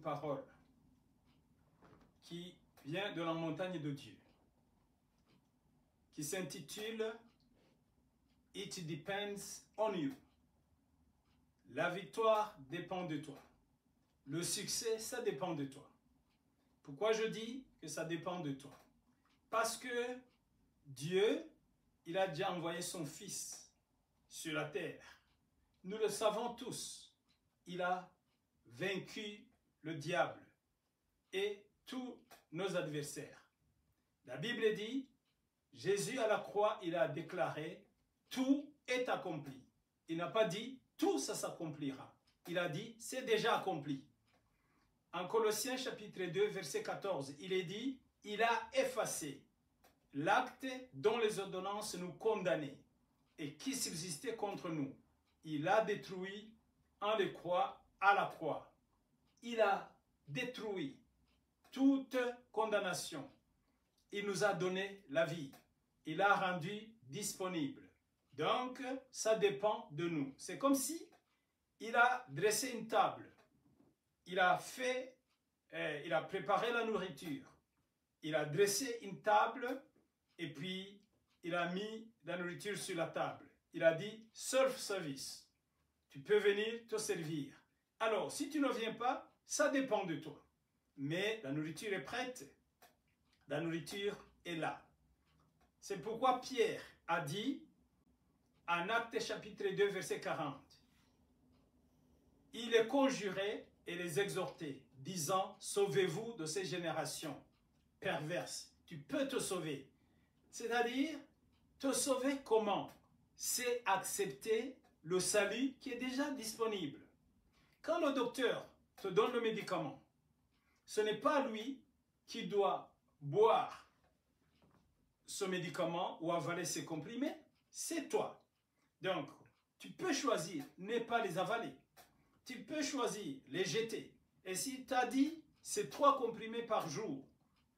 parole qui vient de la montagne de Dieu, qui s'intitule « It depends on you ». La victoire dépend de toi. Le succès, ça dépend de toi. Pourquoi je dis que ça dépend de toi? Parce que Dieu, il a déjà envoyé son Fils sur la terre. Nous le savons tous. Il a vaincu le diable et tous nos adversaires. La Bible dit, Jésus à la croix, il a déclaré, tout est accompli. Il n'a pas dit, tout ça s'accomplira. Il a dit, c'est déjà accompli. En Colossiens chapitre 2, verset 14, il est dit, il a effacé l'acte dont les ordonnances nous condamnaient et qui subsistait contre nous. Il a détruit en le croix à la croix. Il a détruit toute condamnation. Il nous a donné la vie. Il a rendu disponible. Donc, ça dépend de nous. C'est comme si il a dressé une table. Il a préparé la nourriture. Il a dressé une table et puis il a mis la nourriture sur la table. Il a dit self-service. Tu peux venir te servir. Alors, si tu ne viens pas, ça dépend de toi. Mais la nourriture est prête. La nourriture est là. C'est pourquoi Pierre a dit, en Actes chapitre 2, verset 40, il les conjurait et les exhortait, disant, sauvez-vous de ces générations perverses. Tu peux te sauver. C'est-à-dire, te sauver comment? C'est accepter le salut qui est déjà disponible. Quand le docteur te donne le médicament, ce n'est pas lui qui doit boire ce médicament ou avaler ses comprimés, c'est toi. Donc, tu peux choisir ne pas les avaler. Tu peux choisir les jeter. Et si tu as dit, c'est 3 comprimés par jour,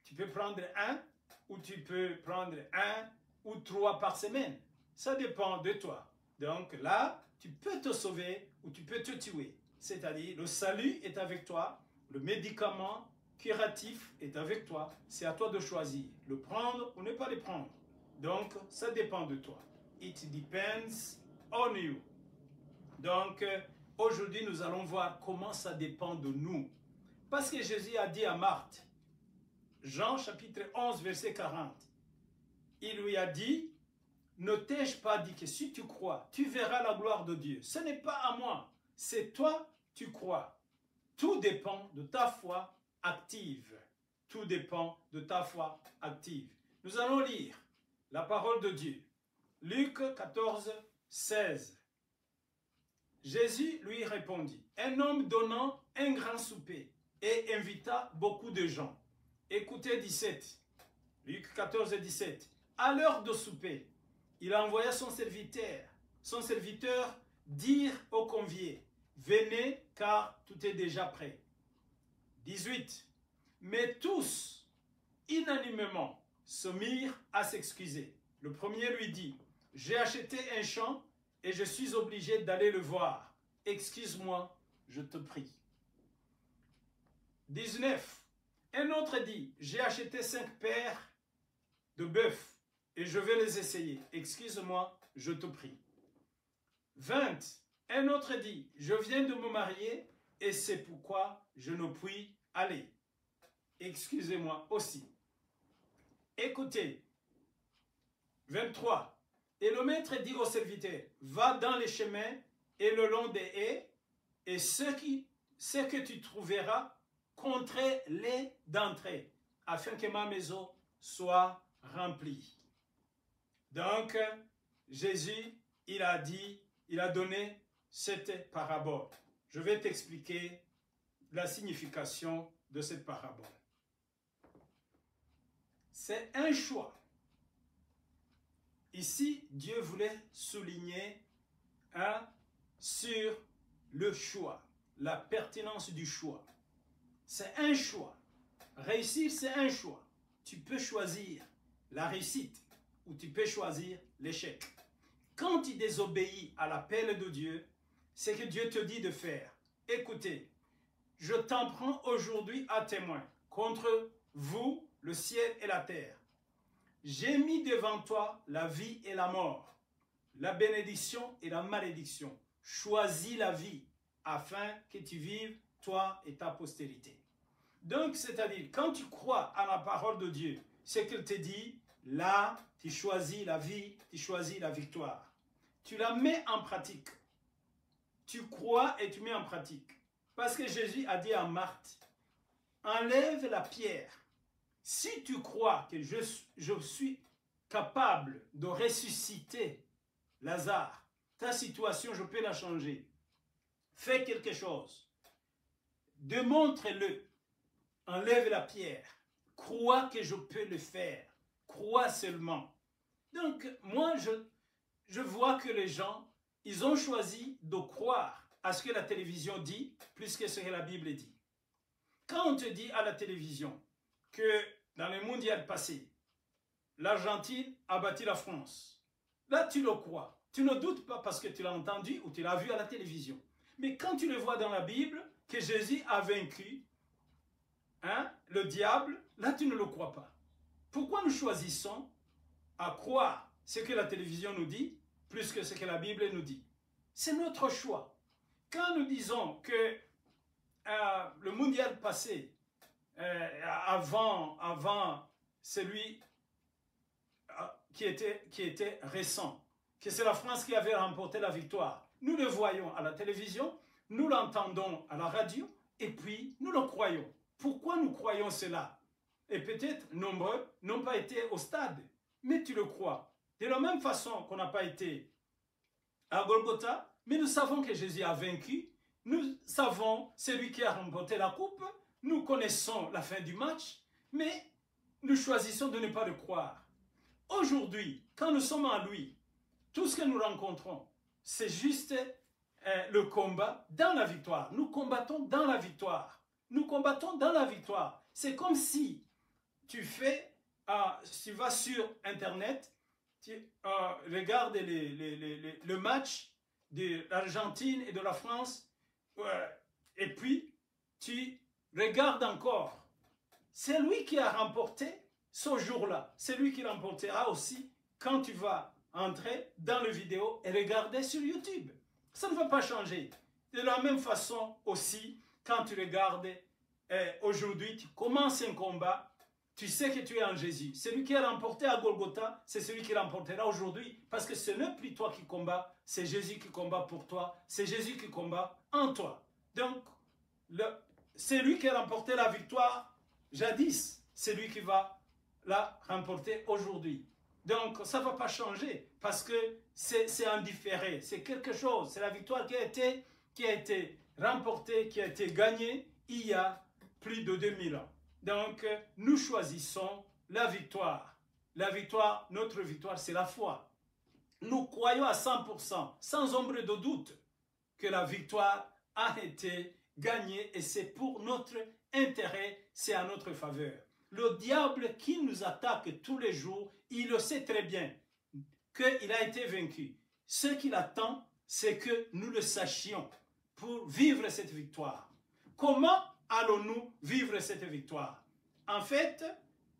tu peux prendre un ou tu peux prendre 1 ou 3 par semaine. Ça dépend de toi. Donc là, tu peux te sauver ou tu peux te tuer. C'est-à-dire, le salut est avec toi, le médicament curatif est avec toi. C'est à toi de choisir, le prendre ou ne pas le prendre. Donc, ça dépend de toi. It depends on you. Donc, aujourd'hui, nous allons voir comment ça dépend de nous. Parce que Jésus a dit à Marthe, Jean chapitre 11, verset 40, il lui a dit, ne t'ai-je pas dit que si tu crois, tu verras la gloire de Dieu. Ce n'est pas à moi, c'est toi, tu crois. Tout dépend de ta foi active. Tout dépend de ta foi active. Nous allons lire la parole de Dieu. Luc 14, 16. Jésus lui répondit, un homme donnant un grand souper et invita beaucoup de gens. Écoutez 17. Luc 14, 17. À l'heure de souper, il envoya son serviteur dire aux conviés, venez car tout est déjà prêt. 18. Mais tous, unanimement, se mirent à s'excuser. Le premier lui dit, j'ai acheté un champ et je suis obligé d'aller le voir. Excuse-moi, je te prie. 19. Un autre dit, j'ai acheté 5 paires de bœufs et je vais les essayer. Excuse-moi, je te prie. 20. Un autre dit, je viens de me marier et c'est pourquoi je ne puis aller. Excusez-moi aussi. Écoutez. 23. Et le maître dit au serviteur, va dans les chemins et le long des haies, et ce que tu trouveras, contre-les d'entrée, afin que ma maison soit remplie. Donc, Jésus, il a donné cette parabole. Je vais t'expliquer la signification de cette parabole. C'est un choix. Ici, Dieu voulait souligner sur le choix, la pertinence du choix. C'est un choix. Réussir, c'est un choix. Tu peux choisir la réussite ou tu peux choisir l'échec. Quand tu désobéis à l'appel de Dieu, c'est que Dieu te dit de faire. Écoutez, je t'en prends aujourd'hui à témoin contre vous, le ciel et la terre. J'ai mis devant toi la vie et la mort, la bénédiction et la malédiction. Choisis la vie afin que tu vives, toi et ta postérité. Donc, c'est-à-dire, quand tu crois à la parole de Dieu, ce qu'il te dit, là, tu choisis la vie, tu choisis la victoire. Tu la mets en pratique. Tu crois et tu mets en pratique. Parce que Jésus a dit à Marthe, enlève la pierre. Si tu crois que je suis capable de ressusciter Lazare, ta situation, je peux la changer. Fais quelque chose. Démontre-le. Enlève la pierre. Crois que je peux le faire. Crois seulement. Donc, moi, je vois que les gens, ils ont choisi de croire à ce que la télévision dit, plus que ce que la Bible dit. Quand on te dit à la télévision que dans le mondial passé, l'Argentine a battu la France, là, tu le crois. Tu ne doutes pas parce que tu l'as entendu ou tu l'as vu à la télévision. Mais quand tu le vois dans la Bible, que Jésus a vaincu le diable, là, tu ne le crois pas. Pourquoi nous choisissons à croire ce que la télévision nous dit, plus que ce que la Bible nous dit? C'est notre choix. Quand nous disons que le mondial passé, avant celui qui était récent, que c'est la France qui avait remporté la victoire, nous le voyons à la télévision, nous l'entendons à la radio, et puis nous le croyons. Pourquoi nous croyons cela? Et peut-être nombreux n'ont pas été au stade, mais tu le crois. De la même façon qu'on n'a pas été à Golgotha, mais nous savons que Jésus a vaincu, nous savons celui qui a remporté la coupe, nous connaissons la fin du match, mais nous choisissons de ne pas le croire. Aujourd'hui, quand nous sommes en lui, tout ce que nous rencontrons, c'est juste le combat dans la victoire. Nous combattons dans la victoire. Nous combattons dans la victoire. C'est comme si tu vas sur Internet, tu regardes le match de l'Argentine et de la France, et puis tu regardes encore. C'est lui qui a remporté ce jour-là. C'est lui qui remportera aussi quand tu vas entrer dans le vidéo et regarder sur YouTube. Ça ne va pas changer. De la même façon aussi, quand tu regardes aujourd'hui, tu commences un combat, tu sais que tu es en Jésus. Celui qui a remporté à Golgotha, c'est celui qui remportera aujourd'hui. Parce que ce n'est plus toi qui combats, c'est Jésus qui combat pour toi. C'est Jésus qui combat en toi. Donc, c'est lui qui a remporté la victoire jadis. C'est lui qui va la remporter aujourd'hui. Donc, ça ne va pas changer parce que c'est indifféré. C'est quelque chose. C'est la victoire qui a été remportée, qui a été gagnée il y a plus de 2000 ans. Donc, nous choisissons la victoire. La victoire, notre victoire, c'est la foi. Nous croyons à 100%, sans ombre de doute, que la victoire a été gagnée et c'est pour notre intérêt, c'est à notre faveur. Le diable qui nous attaque tous les jours, il le sait très bien qu'il a été vaincu. Ce qu'il attend, c'est que nous le sachions pour vivre cette victoire. Comment allons-nous vivre cette victoire? En fait,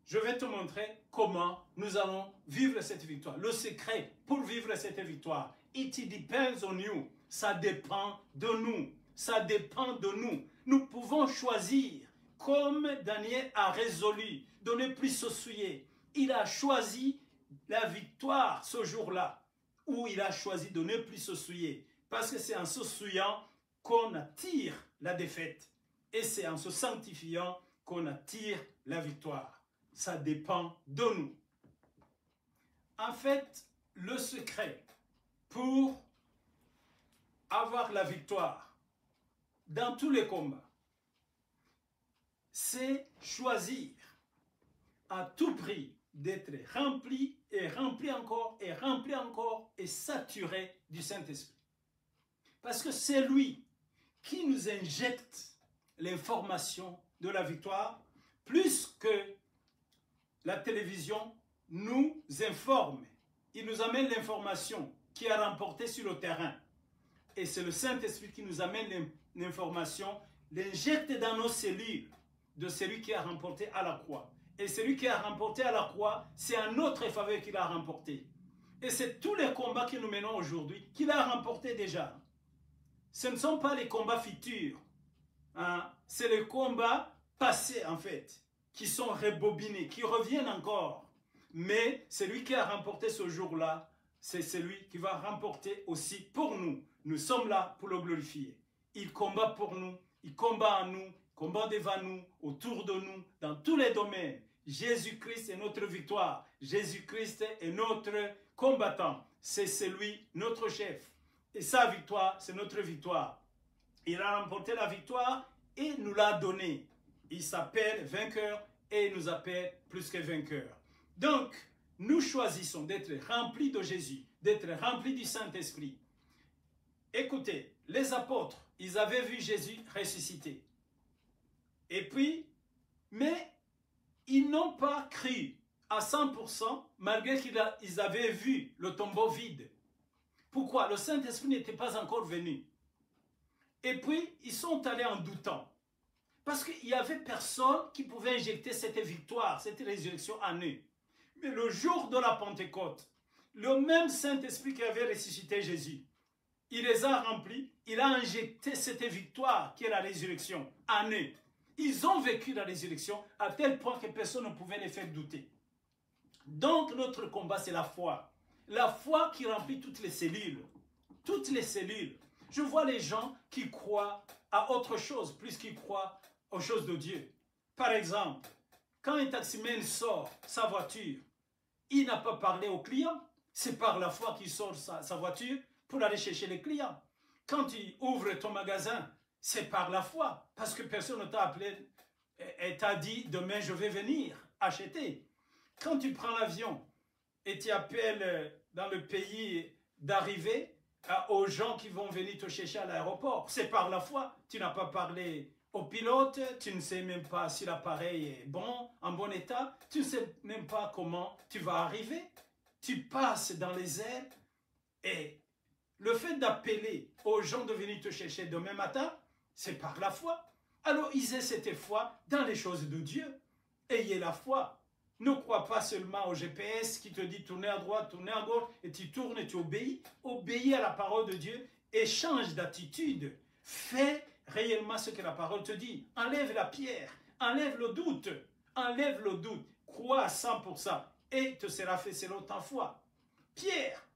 je vais te montrer comment nous allons vivre cette victoire. Le secret pour vivre cette victoire, it depends on you. Ça dépend de nous. Ça dépend de nous. Nous pouvons choisir, comme Daniel a résolu, de ne plus se souiller. Il a choisi la victoire ce jour-là, où il a choisi de ne plus se souiller. Parce que c'est en se souillant qu'on attire la défaite. Et c'est en se sanctifiant qu'on attire la victoire. Ça dépend de nous. En fait, le secret pour avoir la victoire dans tous les combats, c'est choisir à tout prix d'être rempli et rempli encore et rempli encore et saturé du Saint-Esprit. Parce que c'est lui qui nous injecte l'information de la victoire, plus que la télévision nous informe. Il nous amène l'information qui a remporté sur le terrain. Et c'est le Saint-Esprit qui nous amène l'information l'injecte dans nos cellules de celui qui a remporté à la croix. Et celui qui a remporté à la croix, c'est un autre faveur qu'il a remporté. Et c'est tous les combats que nous menons aujourd'hui qu'il a remporté déjà. Ce ne sont pas les combats futurs. Hein? C'est les combats passés en fait, qui sont rebobinés, qui reviennent encore. Mais celui qui a remporté ce jour-là, c'est celui qui va remporter aussi pour nous. Nous sommes là pour le glorifier. Il combat pour nous, il combat en nous, combat devant nous, autour de nous, dans tous les domaines. Jésus-Christ est notre victoire. Jésus-Christ est notre combattant. C'est celui, notre chef. Et sa victoire, c'est notre victoire. Il a remporté la victoire et nous l'a donnée. Il s'appelle vainqueur et il nous appelle plus que vainqueur. Donc, nous choisissons d'être remplis de Jésus, d'être remplis du Saint-Esprit. Écoutez, les apôtres, ils avaient vu Jésus ressuscité. Et puis, mais ils n'ont pas cru à 100% malgré qu'ils avaient vu le tombeau vide. Pourquoi? Le Saint-Esprit n'était pas encore venu. Et puis, ils sont allés en doutant. Parce qu'il n'y avait personne qui pouvait injecter cette victoire, cette résurrection en eux. Mais le jour de la Pentecôte, le même Saint-Esprit qui avait ressuscité Jésus, il les a remplis, il a injecté cette victoire qui est la résurrection en eux. Ils ont vécu la résurrection à tel point que personne ne pouvait les faire douter. Donc notre combat, c'est la foi. La foi qui remplit toutes les cellules. Toutes les cellules. Je vois les gens qui croient à autre chose plus qu'ils croient aux choses de Dieu. Par exemple, quand un taximan sort sa voiture, il n'a pas parlé au client. C'est par la foi qu'il sort sa voiture pour aller chercher les clients. Quand tu ouvres ton magasin, c'est par la foi. Parce que personne ne t'a appelé et t'a dit « demain je vais venir acheter ». Quand tu prends l'avion et tu appelles dans le pays d'arrivée aux gens qui vont venir te chercher à l'aéroport, c'est par la foi. Tu n'as pas parlé au pilote, tu ne sais même pas si l'appareil est bon, en bon état, tu ne sais même pas comment tu vas arriver. Tu passes dans les airs et le fait d'appeler aux gens de venir te chercher demain matin, c'est par la foi. Alors, ayez cette foi dans les choses de Dieu. Ayez la foi. Ne crois pas seulement au GPS qui te dit tourner à droite, tourner à gauche, et tu tournes et tu obéis. Obéis à la parole de Dieu et change d'attitude. Fais réellement ce que la parole te dit. Enlève la pierre, enlève le doute, enlève le doute. Crois à 100% et te sera fait selon ta foi. Pierre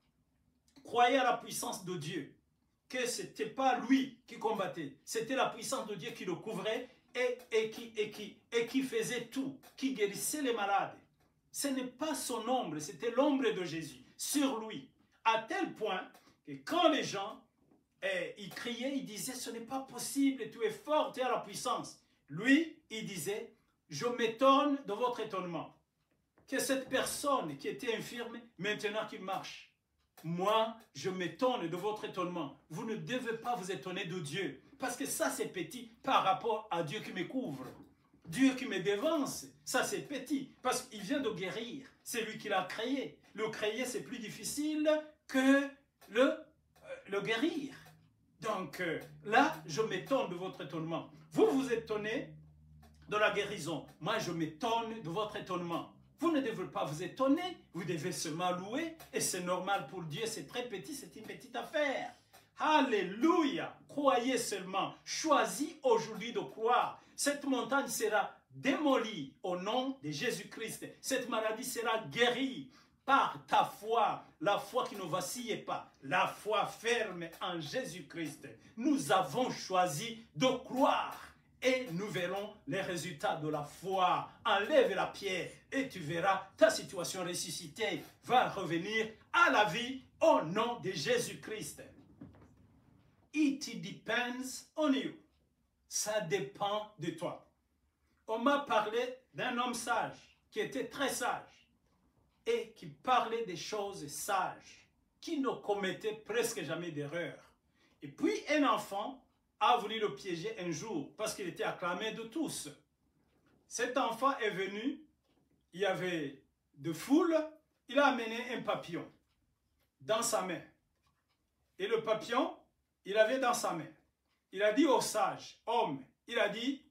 croyait à la puissance de Dieu, que ce n'était pas lui qui combattait, c'était la puissance de Dieu qui le couvrait et qui faisait tout, qui guérissait les malades. Ce n'est pas son ombre, c'était l'ombre de Jésus sur lui, à tel point que quand les gens ils criaient, ils disaient ce n'est pas possible, tu es fort, tu as la puissance. Lui, il disait je m'étonne de votre étonnement, que cette personne qui était infirme, maintenant qu'il marche. Moi, je m'étonne de votre étonnement. Vous ne devez pas vous étonner de Dieu. Parce que ça, c'est petit par rapport à Dieu qui me couvre. Dieu qui me dévance, ça c'est petit. Parce qu'il vient de guérir. C'est lui qui l'a créé. Le créer, c'est plus difficile que le guérir. Donc là, je m'étonne de votre étonnement. Vous vous étonnez de la guérison. Moi, je m'étonne de votre étonnement. Vous ne devez pas vous étonner, vous devez seulement louer, et c'est normal pour Dieu, c'est très petit, c'est une petite affaire. Alléluia, croyez seulement, choisis aujourd'hui de croire. Cette montagne sera démolie au nom de Jésus-Christ. Cette maladie sera guérie par ta foi, la foi qui ne vacille pas, la foi ferme en Jésus-Christ. Nous avons choisi de croire. Et nous verrons les résultats de la foi. Enlève la pierre et tu verras ta situation ressuscitée va revenir à la vie au nom de Jésus-Christ. It depends on you. Ça dépend de toi. On m'a parlé d'un homme sage qui était très sage et qui parlait des choses sages, qui ne commettait presque jamais d'erreur. Et puis un enfant a voulu le piéger un jour parce qu'il était acclamé de tous. Cet enfant est venu, il y avait de foule, il a amené un papillon dans sa main. Et le papillon, il avait dans sa main. Il a dit au sage, homme, il a dit,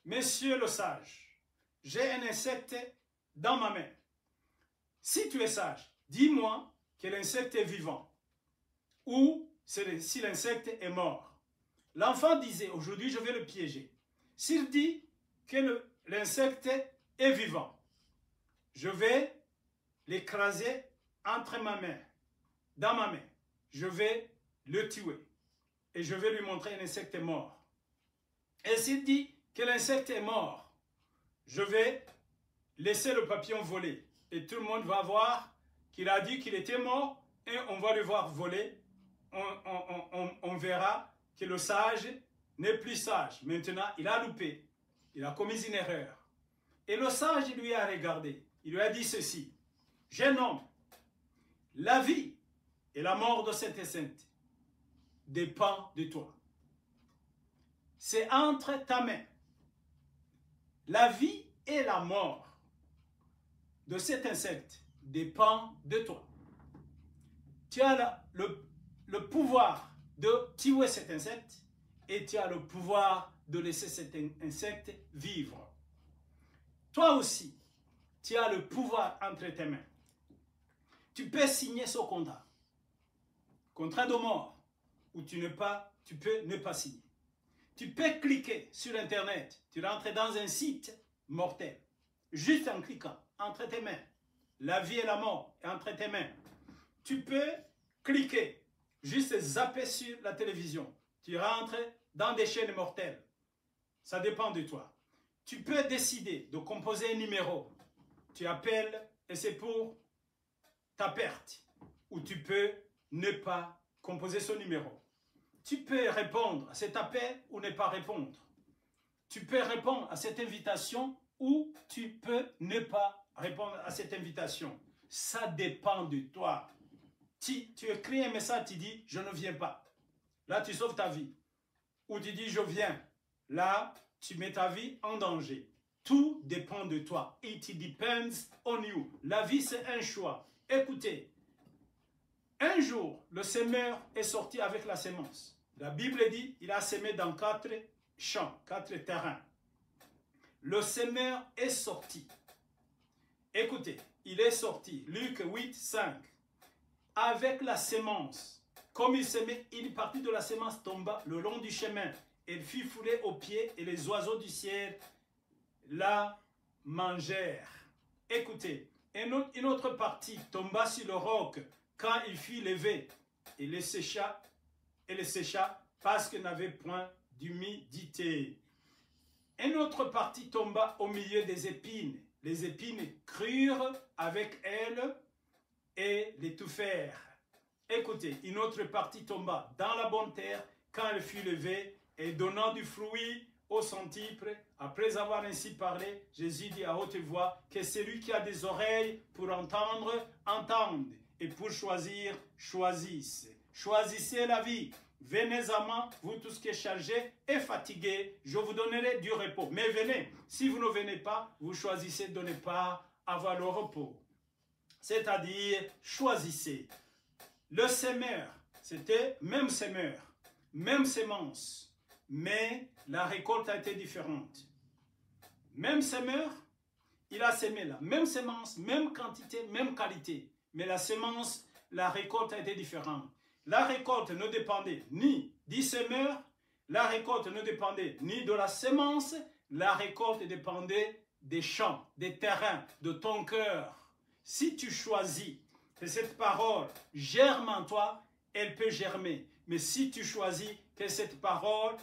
Monsieur le sage, j'ai un insecte dans ma main. Si tu es sage, dis-moi que l'insecte est vivant ou si l'insecte est mort. L'enfant disait, aujourd'hui je vais le piéger. S'il dit que l'insecte est vivant, je vais l'écraser entre ma main, dans ma main. Je vais le tuer et je vais lui montrer un insecte mort. Et s'il dit que l'insecte est mort, je vais laisser le papillon voler. Et tout le monde va voir qu'il a dit qu'il était mort et on va le voir voler. On verra que le sage n'est plus sage. Maintenant, il a loupé. Il a commis une erreur. Et le sage lui a regardé. Il lui a dit ceci. Jeune homme, la vie et la mort de cet insecte dépend de toi. C'est entre ta main. La vie et la mort de cet insecte dépend de toi. Tu as le pouvoir de tuer cet insecte et tu as le pouvoir de laisser cet insecte vivre. Toi aussi, tu as le pouvoir entre tes mains. Tu peux signer ce contrat. Contrat de mort, où tu peux ne pas signer. Tu peux cliquer sur Internet, tu rentres dans un site mortel, juste en cliquant entre tes mains. La vie et la mort est entre tes mains. Tu peux cliquer, juste zapper sur la télévision. Tu rentres dans des chaînes mortelles. Ça dépend de toi. Tu peux décider de composer un numéro. Tu appelles et c'est pour ta perte. Ou tu peux ne pas composer ce numéro. Tu peux répondre à cet appel ou ne pas répondre. Tu peux répondre à cette invitation ou tu peux ne pas répondre à cette invitation. Ça dépend de toi. Tu écris un message, tu dis « je ne viens pas ». Là, tu sauves ta vie. Ou tu dis « je viens ». Là, tu mets ta vie en danger. Tout dépend de toi. It depends on you. La vie, c'est un choix. Écoutez, un jour, le semeur est sorti avec la sémence. La Bible dit il a semé dans 4 champs, 4 terrains. Le semeur est sorti. Écoutez, il est sorti, Luc 8, 5. Avec la sémence, comme il semait, une partie de la sémence tomba le long du chemin. Elle fut foulée aux pieds et les oiseaux du ciel la mangèrent. Écoutez, une autre partie tomba sur le roc quand il fut levé et le sécha parce qu'il n'avait point d'humidité. Une autre partie tomba au milieu des épines. Les épines crurent avec elles et l'étouffèrent. Écoutez, une autre partie tomba dans la bonne terre quand elle fut levée et donnant du fruit au centuple. Après avoir ainsi parlé, Jésus dit à haute voix que celui qui a des oreilles pour entendre, entende. Et pour choisir, choisisse. Choisissez la vie. Venez à moi, vous tous qui êtes chargés et fatigués, je vous donnerai du repos. Mais venez, si vous ne venez pas, vous choisissez de ne pas avoir le repos. C'est-à-dire, choisissez. Le semeur, c'était même semeur, même sémence, mais la récolte a été différente. Même semeur, il a semé la même sémence, même quantité, même qualité. Mais la sémence, la récolte a été différente. La récolte ne dépendait ni du semeur, la récolte ne dépendait ni de la sémence, la récolte dépendait des champs, des terrains, de ton cœur. Si tu choisis que cette parole germe en toi, elle peut germer. Mais si tu choisis que cette parole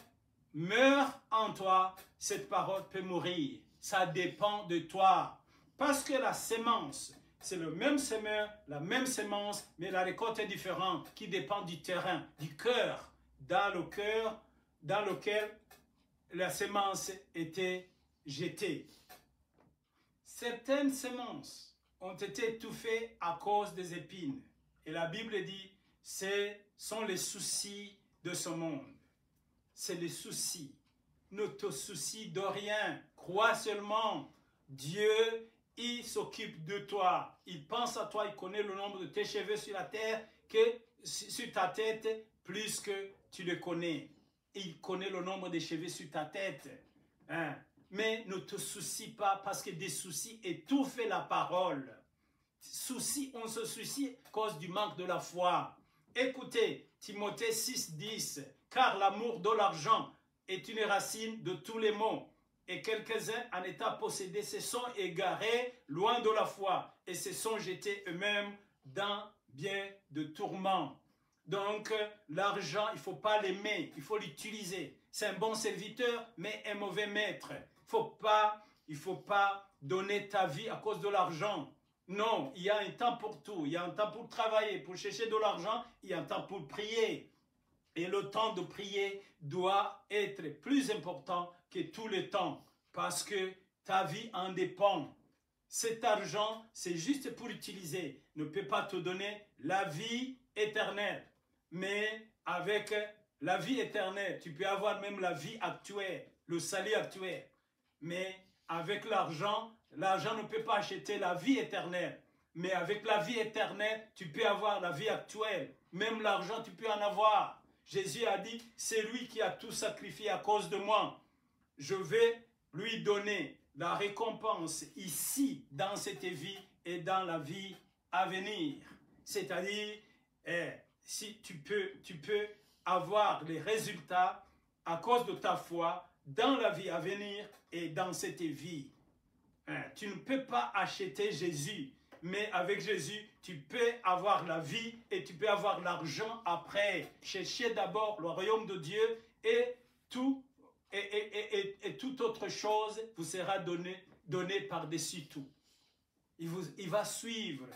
meurt en toi, cette parole peut mourir. Ça dépend de toi. Parce que la sémence, c'est le même semeur, la même sémence, mais la récolte est différente, qui dépend du terrain, du cœur, dans lequel la sémence était jetée. Certaines semences ont été étouffées à cause des épines. Et la Bible dit, ce sont les soucis de ce monde. C'est les soucis. Ne te soucie de rien. Crois seulement. Dieu, il s'occupe de toi. Il pense à toi. Il connaît le nombre de tes cheveux sur la terre que sur ta tête plus que tu le connais. Il connaît le nombre de cheveux sur ta tête. Hein? Mais ne te soucie pas parce que des soucis étouffent la parole. Souci, on se soucie à cause du manque de la foi. Écoutez, Timothée 6,10, car l'amour de l'argent est une racine de tous les maux. Et quelques-uns en état possédés se sont égarés loin de la foi et se sont jetés eux-mêmes dans bien de tourments. Donc, l'argent, il ne faut pas l'aimer, il faut l'utiliser. C'est un bon serviteur, mais un mauvais maître. Il faut pas donner ta vie à cause de l'argent. Non, il y a un temps pour tout. Il y a un temps pour travailler, pour chercher de l'argent. Il y a un temps pour prier. Et le temps de prier doit être plus important que tout le temps. Parce que ta vie en dépend. Cet argent, c'est juste pour utiliser. Ne peut pas te donner la vie éternelle. Mais avec la vie éternelle, tu peux avoir même la vie actuelle, le salut actuel. Mais avec l'argent, l'argent ne peut pas acheter la vie éternelle. Mais avec la vie éternelle, tu peux avoir la vie actuelle. Même l'argent, tu peux en avoir. Jésus a dit, c'est lui qui a tout sacrifié à cause de moi. Je vais lui donner la récompense ici, dans cette vie et dans la vie à venir. C'est-à-dire, si tu peux avoir les résultats à cause de ta foi dans la vie à venir et dans cette vie. Tu ne peux pas acheter Jésus, mais avec Jésus, tu peux avoir la vie et tu peux avoir l'argent après. Cherchez d'abord le royaume de Dieu et toute autre chose vous sera donné par-dessus tout. Il va suivre.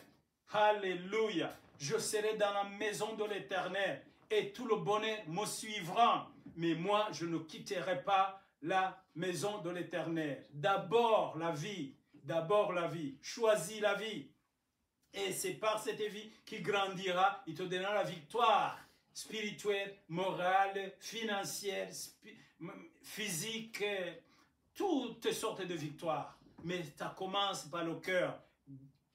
Alléluia. Je serai dans la maison de l'Éternel et tout le bonheur me suivra. Mais moi, je ne quitterai pas la maison de l'Éternel. D'abord la vie. D'abord la vie. Choisis la vie. Et c'est par cette vie qu'il grandira. Il te donnera la victoire spirituelle, morale, financière, physique, toutes sortes de victoires. Mais ça commence par le cœur.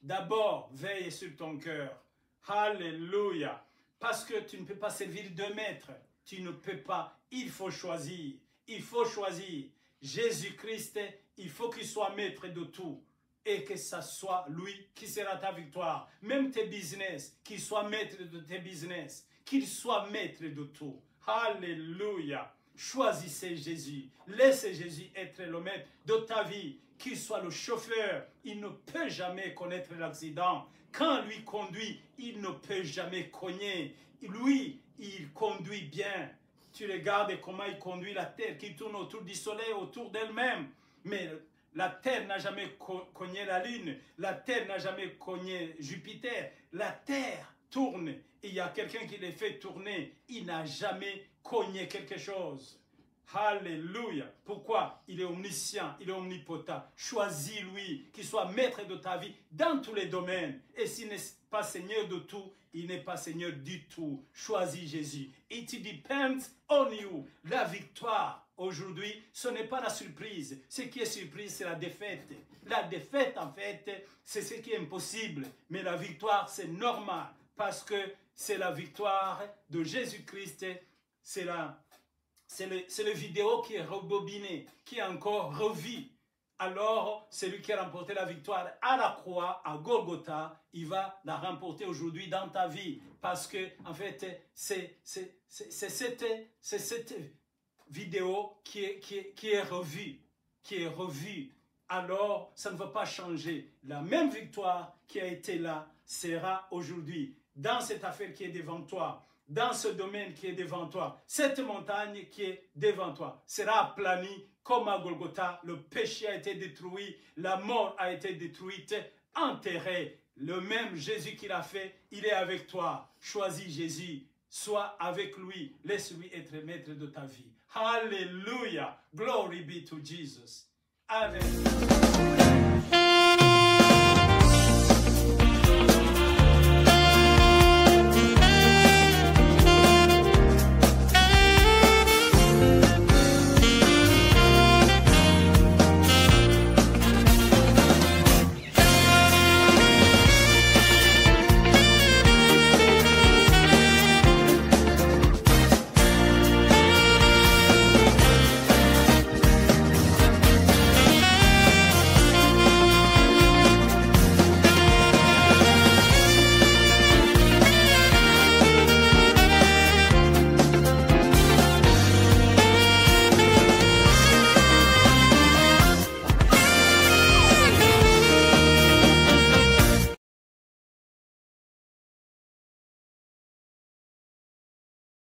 D'abord, veille sur ton cœur. Alléluia. Parce que tu ne peux pas servir deux maîtres. Tu ne peux pas. Il faut choisir. Il faut choisir. Jésus-Christ, il faut qu'il soit maître de tout. Et que ce soit lui qui sera ta victoire. Même tes business, qu'il soit maître de tes business. Qu'il soit maître de tout. Alléluia. Choisissez Jésus. Laissez Jésus être le maître de ta vie. Qu'il soit le chauffeur. Il ne peut jamais connaître l'accident. Quand lui conduit, il ne peut jamais cogner. Lui, il conduit bien. Tu regardes comment il conduit la terre qui tourne autour du soleil, autour d'elle-même. Mais la terre n'a jamais cogné la lune. La terre n'a jamais cogné Jupiter. La terre tourne et il y a quelqu'un qui les fait tourner. Il n'a jamais cogné quelque chose. Alléluia. Pourquoi? Il est omniscient, il est omnipotent. Choisis-lui, qu'il soit maître de ta vie dans tous les domaines. Et s'il n'est pas Seigneur de tout, il n'est pas Seigneur du tout. Choisis Jésus. It depends on you. La victoire, aujourd'hui, ce n'est pas la surprise. Ce qui est surprise, c'est la défaite. La défaite, en fait, c'est ce qui est impossible. Mais la victoire, c'est normal. Parce que c'est la victoire de Jésus-Christ. C'est le vidéo qui est rebobiné, qui est encore revu. Alors, celui qui a remporté la victoire à la croix, à Golgotha, il va la remporter aujourd'hui dans ta vie. Parce que, en fait, c'est cette vidéo qui est revue. Alors, ça ne va pas changer. La même victoire qui a été là sera aujourd'hui dans cette affaire qui est devant toi. Dans ce domaine qui est devant toi, cette montagne qui est devant toi sera aplanie comme à Golgotha. Le péché a été détruit, la mort a été détruite, enterrée. Le même Jésus qui l'a fait, il est avec toi. Choisis Jésus, sois avec lui, laisse-lui être maître de ta vie. Alléluia, glory be to Jesus. Amen.